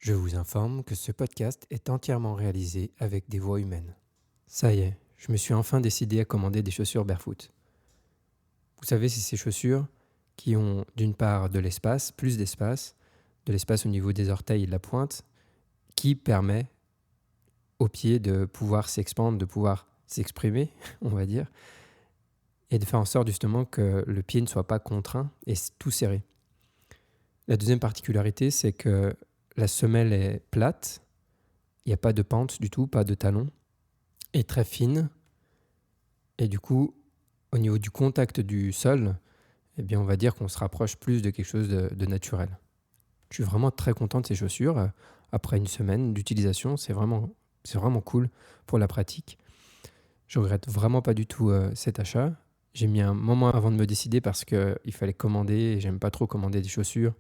Je vous informe que ce podcast est entièrement réalisé avec des voix humaines. Ça y est, je me suis enfin décidé à commander des chaussures barefoot. Vous savez, c'est ces chaussures qui ont d'une part de l'espace, plus d'espace, de l'espace au niveau des orteils et de la pointe, qui permet au pied de pouvoir s'expandre, de pouvoir s'exprimer, on va dire, et de faire en sorte justement que le pied ne soit pas contraint et tout serré. La deuxième particularité, c'est que la semelle est plate, il n'y a pas de pente du tout, pas de talon, est très fine. Et du coup, au niveau du contact du sol, eh bien, on va dire qu'on se rapproche plus de quelque chose de naturel. Je suis vraiment très content de ces chaussures. Après une semaine d'utilisation, c'est vraiment cool pour la pratique. Je regrette vraiment pas du tout cet achat. J'ai mis un moment avant de me décider parce qu'il fallait commander et j'aime pas trop commander des chaussures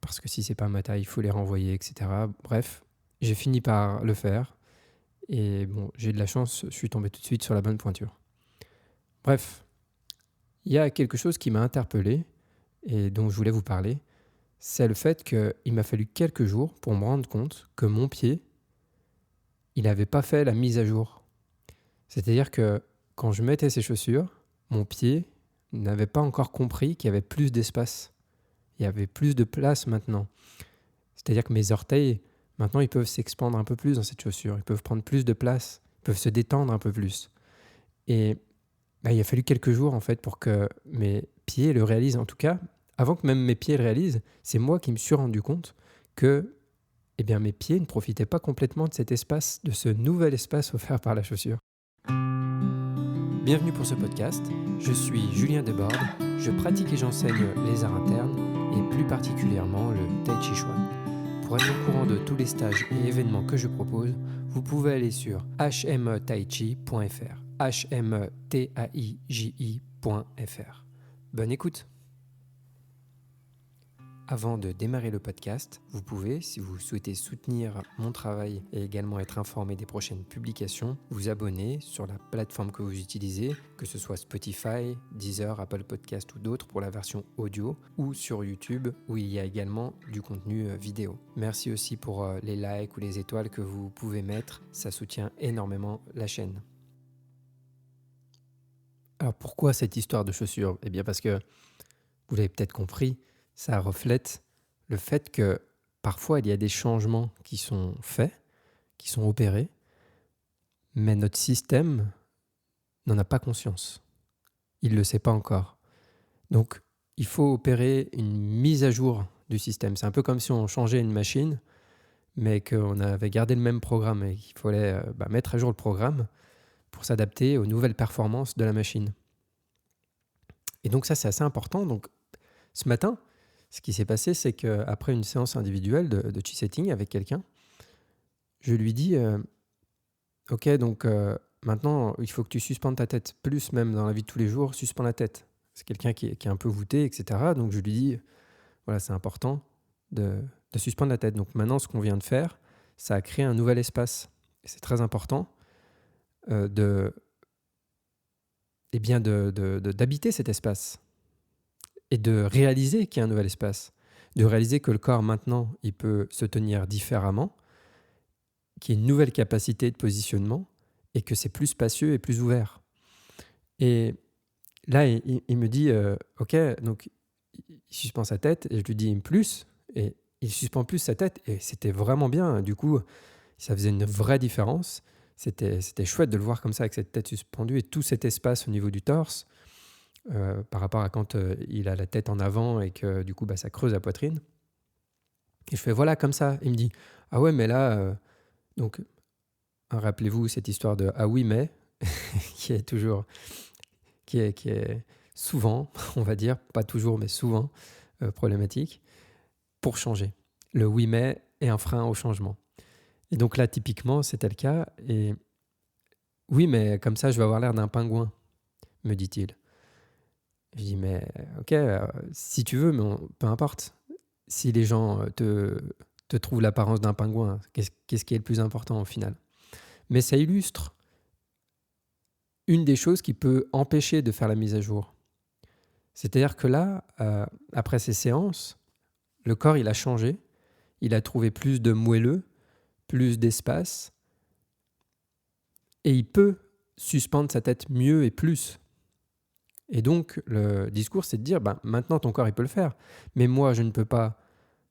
parce que si c'est pas ma taille, il faut les renvoyer, etc. Bref, j'ai fini par le faire et bon, j'ai de la chance, je suis tombé tout de suite sur la bonne pointure. Bref, il y a quelque chose qui m'a interpellé et dont je voulais vous parler. C'est le fait qu'il m'a fallu quelques jours pour me rendre compte que mon pied, il n'avait pas fait la mise à jour. C'est-à-dire que quand je mettais ces chaussures, mon pied n'avait pas encore compris qu'il y avait plus d'espace. Il y avait plus de place maintenant. C'est-à-dire que mes orteils, maintenant, ils peuvent s'expandre un peu plus dans cette chaussure. Ils peuvent prendre plus de place. Ils peuvent se détendre un peu plus. Et il a fallu quelques jours, en fait, pour que mes pieds le réalisent. En tout cas, avant que même mes pieds le réalisent, c'est moi qui me suis rendu compte que mes pieds ne profitaient pas complètement de cet espace, de ce nouvel espace offert par la chaussure. Bienvenue pour ce podcast. Je suis Julien Desbordes. Je pratique et j'enseigne les arts internes et plus particulièrement le Tai Chi Chuan. Pour être au courant de tous les stages et événements que je propose, vous pouvez aller sur hmetaichi.fr. hmetaiji.fr. Bonne écoute. Avant de démarrer le podcast, vous pouvez, si vous souhaitez soutenir mon travail et également être informé des prochaines publications, vous abonner sur la plateforme que vous utilisez, que ce soit Spotify, Deezer, Apple Podcast ou d'autres pour la version audio, ou sur YouTube où il y a également du contenu vidéo. Merci aussi pour les likes ou les étoiles que vous pouvez mettre, ça soutient énormément la chaîne. Alors pourquoi cette histoire de chaussures ? Eh bien parce que, vous l'avez peut-être compris, ça reflète le fait que parfois il y a des changements qui sont faits, qui sont opérés, mais notre système n'en a pas conscience. Il ne le sait pas encore. Donc il faut opérer une mise à jour du système. C'est un peu comme si on changeait une machine, mais qu'on avait gardé le même programme et qu'il fallait mettre à jour le programme pour s'adapter aux nouvelles performances de la machine. Et donc ça, c'est assez important. Donc ce matin, ce qui s'est passé, c'est qu'après une séance individuelle de chi setting avec quelqu'un, je lui dis ok, donc maintenant, il faut que tu suspendes ta tête. Plus même dans la vie de tous les jours, suspends la tête. C'est quelqu'un qui est un peu voûté, etc. Donc je lui dis, voilà, c'est important de suspendre la tête. Donc maintenant, ce qu'on vient de faire, ça a créé un nouvel espace. Et c'est très important d'habiter cet espace et de réaliser qu'il y a un nouvel espace. De réaliser que le corps, maintenant, il peut se tenir différemment, qu'il y a une nouvelle capacité de positionnement et que c'est plus spacieux et plus ouvert. Et là, il me dit ok, donc il suspend sa tête et je lui dis plus et il suspend plus sa tête et c'était vraiment bien. Du coup, ça faisait une vraie différence. C'était chouette de le voir comme ça avec cette tête suspendue et tout cet espace au niveau du torse par rapport à quand il a la tête en avant et que du coup, ça creuse la poitrine. Et je fais voilà comme ça. Il me dit ah ouais, mais là, donc rappelez-vous cette histoire de ah oui, mais qui est toujours, qui est souvent, on va dire, pas toujours, mais souvent problématique pour changer. Le oui, mais est un frein au changement. Et donc là, typiquement, c'était le cas. Et oui, mais comme ça, je vais avoir l'air d'un pingouin, me dit-il. Je dis, mais ok, si tu veux, mais peu importe. Si les gens te trouvent l'apparence d'un pingouin, qu'est-ce qui est le plus important au final ? Mais ça illustre une des choses qui peut empêcher de faire la mise à jour. C'est-à-dire que là, après ces séances, le corps, il a changé. il a trouvé plus de moelleux, plus d'espace, et il peut suspendre sa tête mieux et plus. Et donc, le discours, c'est de dire, maintenant, ton corps, il peut le faire. Mais moi, je ne peux pas,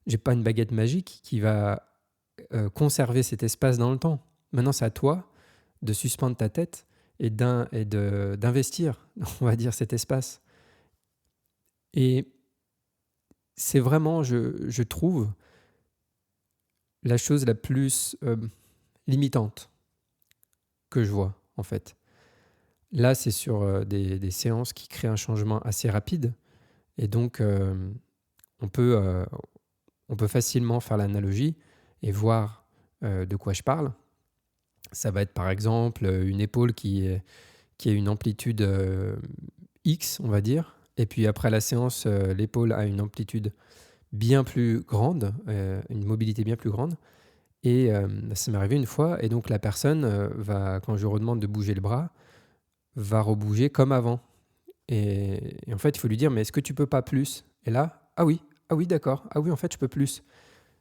j'ai pas une baguette magique qui va conserver cet espace dans le temps. Maintenant, c'est à toi de suspendre ta tête et d'investir, on va dire, cet espace. Et c'est vraiment, je trouve, la chose la plus limitante que je vois, en fait. Là, c'est sur des séances qui créent un changement assez rapide. Et donc, on peut facilement faire l'analogie et voir de quoi je parle. Ça va être par exemple une épaule qui a une amplitude X, on va dire. Et puis après la séance, l'épaule a une amplitude bien plus grande, une mobilité bien plus grande. Et ça m'est arrivé une fois. Et donc la personne quand je lui redemande de bouger le bras, va rebouger comme avant. Et en fait, il faut lui dire, mais est-ce que tu peux pas plus? Et là, ah oui, d'accord. Ah oui, en fait, je peux plus.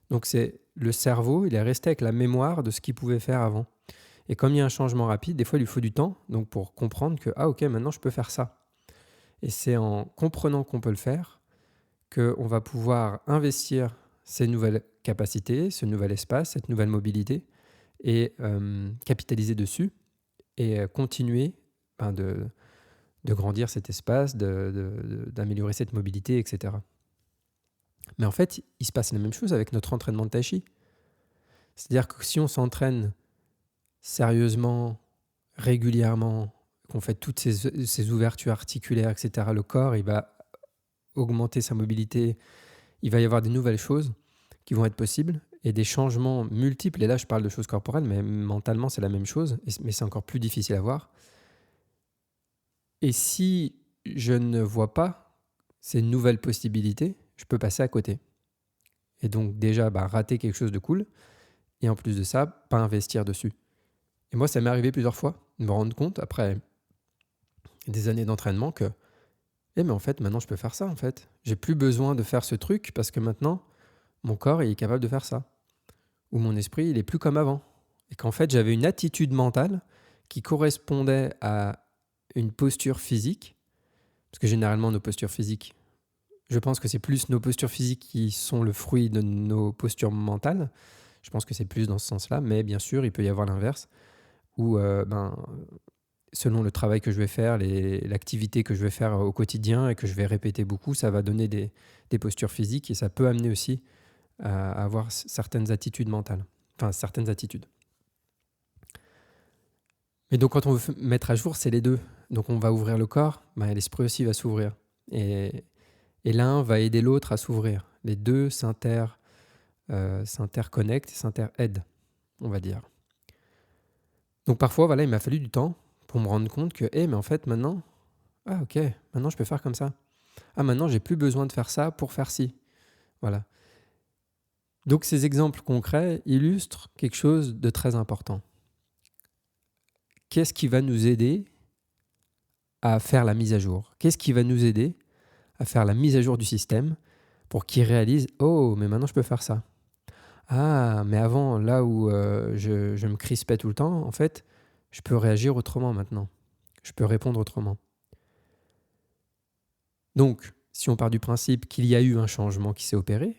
Donc c'est le cerveau, il est resté avec la mémoire de ce qu'il pouvait faire avant. Et comme il y a un changement rapide, des fois, il lui faut du temps donc pour comprendre que, ok, maintenant, je peux faire ça. Et c'est en comprenant qu'on peut le faire qu'on va pouvoir investir ces nouvelles capacités, ce nouvel espace, cette nouvelle mobilité et capitaliser dessus et continuer de grandir cet espace, d'améliorer cette mobilité, etc. Mais en fait, il se passe la même chose avec notre entraînement de tai chi. C'est-à-dire que si on s'entraîne sérieusement, régulièrement, qu'on fait toutes ces ouvertures articulaires, etc., le corps, il va augmenter sa mobilité, il va y avoir des nouvelles choses qui vont être possibles et des changements multiples. Et là, je parle de choses corporelles, mais mentalement, c'est la même chose, mais c'est encore plus difficile à voir. Et si je ne vois pas ces nouvelles possibilités, je peux passer à côté. Et donc déjà, rater quelque chose de cool, et en plus de ça, pas investir dessus. Et moi, ça m'est arrivé plusieurs fois de me rendre compte, après des années d'entraînement, que mais en fait, maintenant, je peux faire ça, en fait. J'ai plus besoin de faire ce truc parce que maintenant, mon corps il est capable de faire ça. Ou mon esprit, il est plus comme avant. Et qu'en fait, j'avais une attitude mentale qui correspondait à une posture physique, parce que généralement, nos postures physiques, je pense que c'est plus nos postures physiques qui sont le fruit de nos postures mentales. Je pense que c'est plus dans ce sens-là, mais bien sûr, il peut y avoir l'inverse, où selon le travail que je vais faire, l'activité que je vais faire au quotidien et que je vais répéter beaucoup, ça va donner des postures physiques et ça peut amener aussi à avoir certaines attitudes mentales, enfin certaines attitudes. Mais donc quand on veut mettre à jour, c'est les deux. Donc on va ouvrir le corps, l'esprit aussi va s'ouvrir. Et l'un va aider l'autre à s'ouvrir. Les deux s'interconnectent et s'interaident, on va dire. Donc parfois, il m'a fallu du temps pour me rendre compte que, mais en fait, maintenant, maintenant je peux faire comme ça. Ah, maintenant, j'ai plus besoin de faire ça pour faire ci. Voilà. Donc ces exemples concrets illustrent quelque chose de très important. Qu'est-ce qui va nous aider à faire la mise à jour? Qu'est-ce qui va nous aider à faire la mise à jour du système pour qu'il réalise, mais maintenant je peux faire ça. Ah, mais avant, là où je me crispais tout le temps, en fait, je peux réagir autrement maintenant. Je peux répondre autrement. Donc, si on part du principe qu'il y a eu un changement qui s'est opéré,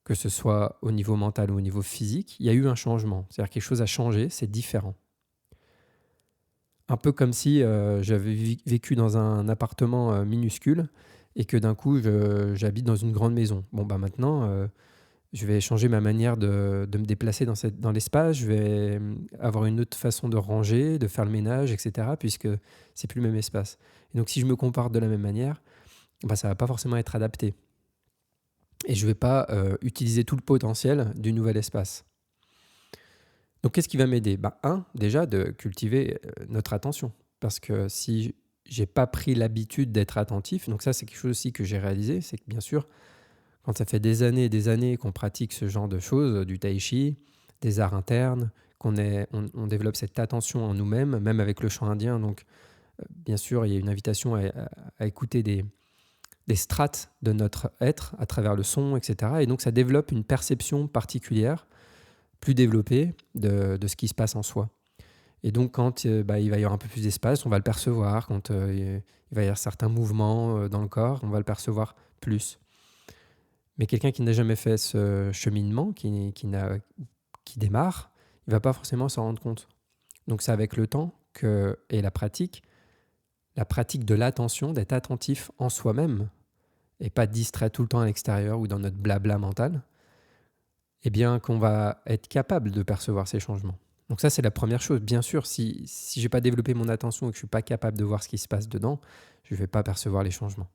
que ce soit au niveau mental ou au niveau physique, il y a eu un changement. C'est-à-dire quelque chose a changé, c'est différent. Un peu comme si j'avais vécu dans un appartement minuscule et que d'un coup, j'habite dans une grande maison. Maintenant, je vais changer ma manière de me déplacer dans l'espace, je vais avoir une autre façon de ranger, de faire le ménage, etc., puisque c'est plus le même espace. Et donc, si je me comporte de la même manière, ça ne va pas forcément être adapté. Et je ne vais pas utiliser tout le potentiel du nouvel espace. Donc, qu'est-ce qui va m'aider ? Déjà, de cultiver notre attention. Parce que si je n'ai pas pris l'habitude d'être attentif, donc ça, c'est quelque chose aussi que j'ai réalisé, c'est que bien sûr, quand ça fait des années et des années qu'on pratique ce genre de choses, du tai chi, des arts internes, on développe cette attention en nous-mêmes, même avec le chant indien. Donc, bien sûr, il y a une invitation à écouter des strates de notre être à travers le son, etc. Et donc ça développe une perception particulière, plus développée de ce qui se passe en soi. Et donc quand il va y avoir un peu plus d'espace, on va le percevoir. Quand il va y avoir certains mouvements dans le corps, on va le percevoir plus. Mais quelqu'un qui n'a jamais fait ce cheminement, qui démarre, il ne va pas forcément s'en rendre compte. Donc c'est avec le temps et la pratique de l'attention, d'être attentif en soi-même et pas distrait tout le temps à l'extérieur ou dans notre blabla mental, eh bien qu'on va être capable de percevoir ces changements. Donc ça, c'est la première chose. Bien sûr, si je n'ai pas développé mon attention et que je ne suis pas capable de voir ce qui se passe dedans, je ne vais pas percevoir les changements.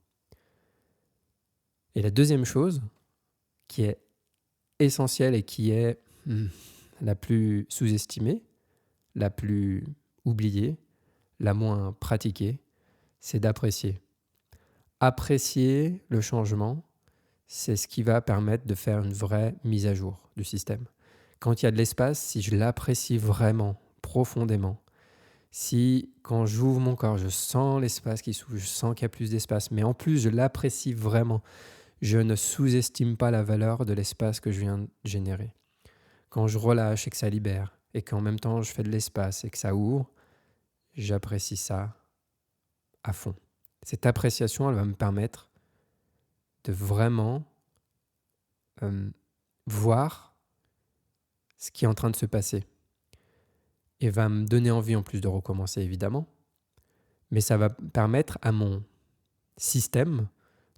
Et la deuxième chose, qui est essentielle et qui est la plus sous-estimée, la plus oubliée, la moins pratiquée, c'est d'apprécier. Apprécier le changement, c'est ce qui va permettre de faire une vraie mise à jour du système. Quand il y a de l'espace, si je l'apprécie vraiment, profondément, si quand j'ouvre mon corps, je sens l'espace qui s'ouvre, je sens qu'il y a plus d'espace, mais en plus je l'apprécie vraiment, je ne sous-estime pas la valeur de l'espace que je viens de générer. Quand je relâche et que ça libère, et qu'en même temps je fais de l'espace et que ça ouvre, j'apprécie ça à fond. Cette appréciation, elle va me permettre de vraiment voir ce qui est en train de se passer. Et va me donner envie en plus de recommencer, évidemment. Mais ça va permettre à mon système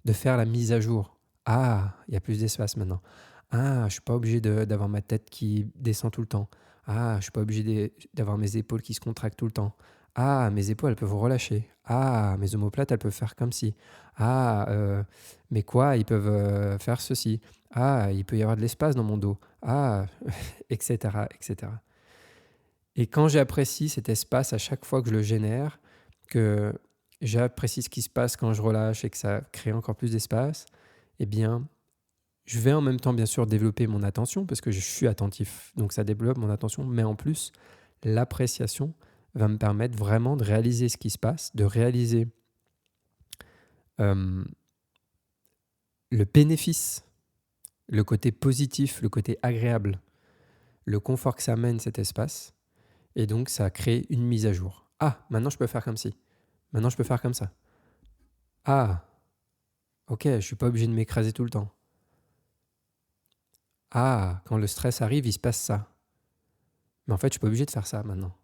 de faire la mise à jour. Ah, il y a plus d'espace maintenant. Ah, je ne suis pas obligé d'avoir ma tête qui descend tout le temps. Ah, je ne suis pas obligé d'avoir mes épaules qui se contractent tout le temps. Ah, mes épaules, elles peuvent relâcher. Ah, mes omoplates, elles peuvent faire comme ci. Ah, mes quads, ils peuvent faire ceci. Ah, il peut y avoir de l'espace dans mon dos. Ah, etc., etc. Et quand j'apprécie cet espace à chaque fois que je le génère, que j'apprécie ce qui se passe quand je relâche et que ça crée encore plus d'espace, eh bien, je vais en même temps, bien sûr, développer mon attention parce que je suis attentif. Donc, ça développe mon attention. Mais en plus, l'appréciation va me permettre vraiment de réaliser ce qui se passe, de réaliser le bénéfice, le côté positif, le côté agréable, le confort que ça amène cet espace. Et donc, ça crée une mise à jour. Ah, maintenant, je peux faire comme ci. Maintenant, je peux faire comme ça. Ah, ok, je ne suis pas obligé de m'écraser tout le temps. Ah, quand le stress arrive, il se passe ça. Mais en fait, je ne suis pas obligé de faire ça maintenant.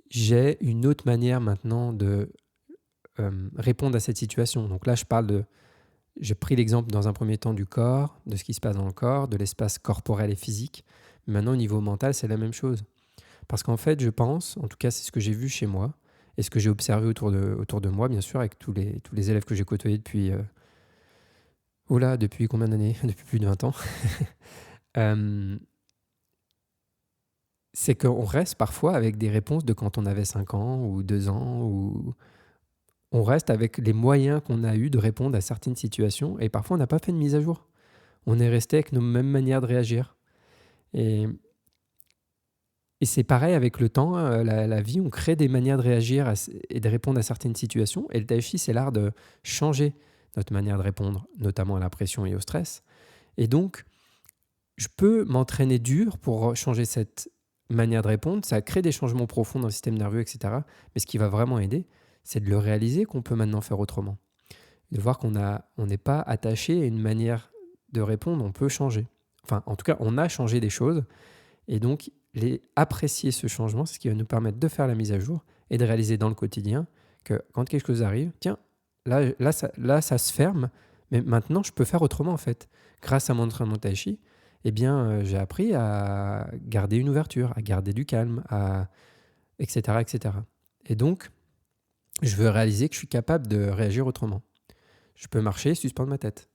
J'ai une autre manière maintenant de répondre à cette situation. Donc là, j'ai pris l'exemple dans un premier temps du corps, de ce qui se passe dans le corps, de l'espace corporel et physique. Mais maintenant, au niveau mental, c'est la même chose. Parce qu'en fait, je pense, en tout cas, c'est ce que j'ai vu chez moi et ce que j'ai observé autour de moi, bien sûr, avec tous les élèves que j'ai côtoyés depuis combien d'années? Depuis plus de 20 ans. C'est qu'on reste parfois avec des réponses de quand on avait 5 ans ou 2 ans, ou on reste avec les moyens qu'on a eu de répondre à certaines situations et parfois on n'a pas fait de mise à jour. On est resté avec nos mêmes manières de réagir. Et c'est pareil avec le temps, la vie, on crée des manières de réagir et de répondre à certaines situations. Et le tai chi, c'est l'art de changer notre manière de répondre, notamment à la pression et au stress. Et donc, je peux m'entraîner dur pour changer cette manière de répondre. Ça crée des changements profonds dans le système nerveux, etc. Mais ce qui va vraiment aider, c'est de le réaliser qu'on peut maintenant faire autrement. De voir qu'on n'est pas attaché à une manière de répondre, on peut changer. Enfin, en tout cas, on a changé des choses. Et donc, apprécier ce changement, c'est ce qui va nous permettre de faire la mise à jour et de réaliser dans le quotidien que quand quelque chose arrive, tiens, là, ça se ferme, mais maintenant, je peux faire autrement en fait. Grâce à mon entraînement tai chi, eh bien, j'ai appris à garder une ouverture, à garder du calme, etc., etc. Et donc, je veux réaliser que je suis capable de réagir autrement. Je peux marcher, suspendre ma tête.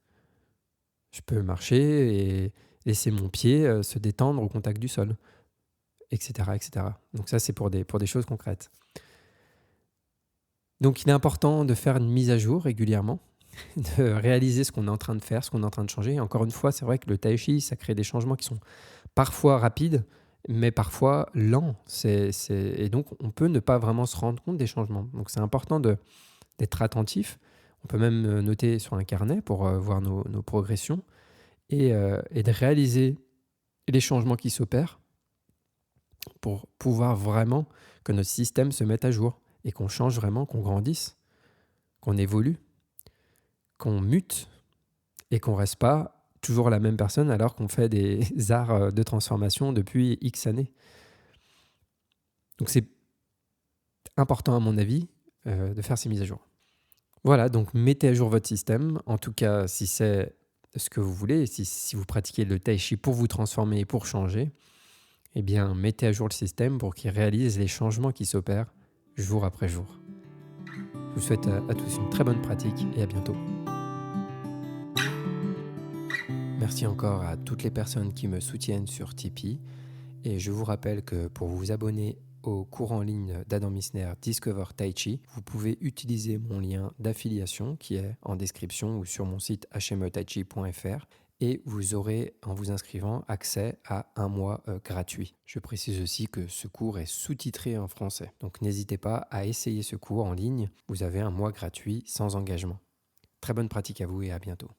Je peux marcher et laisser mon pied se détendre au contact du sol, etc., etc. Donc ça, c'est pour des choses concrètes. Donc, il est important de faire une mise à jour régulièrement, de réaliser ce qu'on est en train de faire, ce qu'on est en train de changer. Et encore une fois, c'est vrai que le tai chi, ça crée des changements qui sont parfois rapides, mais parfois lents. Et donc, on peut ne pas vraiment se rendre compte des changements. Donc, c'est important d'être attentif. On peut même noter sur un carnet pour voir nos progressions et de réaliser les changements qui s'opèrent pour pouvoir vraiment que notre système se mette à jour et qu'on change vraiment, qu'on grandisse, qu'on évolue, qu'on mute et qu'on ne reste pas toujours la même personne alors qu'on fait des arts de transformation depuis X années. Donc c'est important à mon avis de faire ces mises à jour. Voilà, donc mettez à jour votre système, en tout cas si c'est ce que vous voulez, si vous pratiquez le tai chi pour vous transformer et pour changer, eh bien mettez à jour le système pour qu'il réalise les changements qui s'opèrent jour après jour. Je vous souhaite à tous une très bonne pratique et à bientôt. Merci encore à toutes les personnes qui me soutiennent sur Tipeee et je vous rappelle que pour vous abonner au cours en ligne d'Adam Missner Discover Tai Chi, vous pouvez utiliser mon lien d'affiliation qui est en description ou sur mon site hmetaichi.fr et vous aurez, en vous inscrivant, accès à un mois gratuit. Je précise aussi que ce cours est sous-titré en français, donc n'hésitez pas à essayer ce cours en ligne. Vous avez un mois gratuit sans engagement. Très bonne pratique à vous et à bientôt.